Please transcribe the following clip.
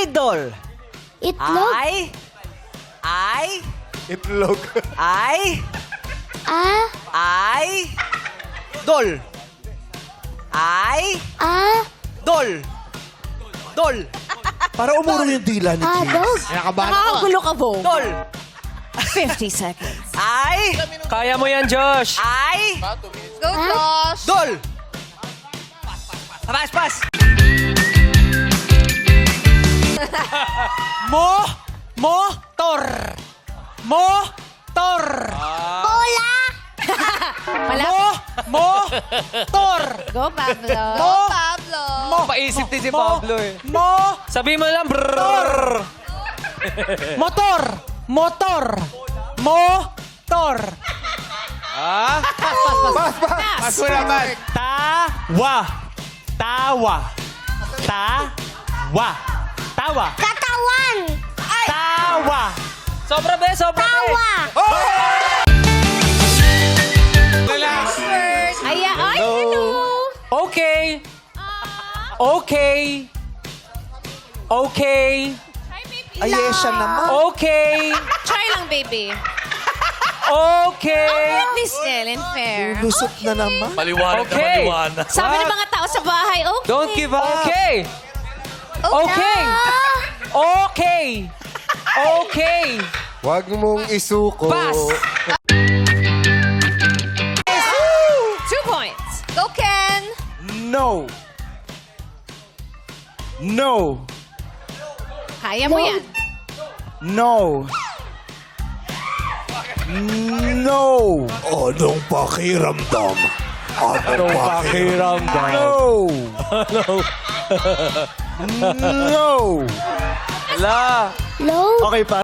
Idol. Itlog. Itlog. Dol. Dol. Dol. Para umuro yung dila ni James. Dog. Nakakagulo ka, Bo. Dol. 50 seconds. Kaya mo yan, Josh. Go, Josh. Dol. Pas. Motor. Bola. Motor. Go, Pablo. Pablo. Paisip din si Pablo eh. Sabi mo lang, Motor. Mas wala man. Katawan. Sobra be. Tawa. Ay, hello. Okay. Ayesha naman. Okay. Try lang, baby. Okay. This still fair. Lusot na naman. Maliwanag na Okay. maliwanag. Sabi ng mga tao sa bahay, okay. Don't give up. Okay. Huwag mong isuko. Pass. 2 points. Go, Ken. No. Kaya mo yan. No. Anong pakiramdam? Anong pakiramdam? No. La. Low. Okay pa.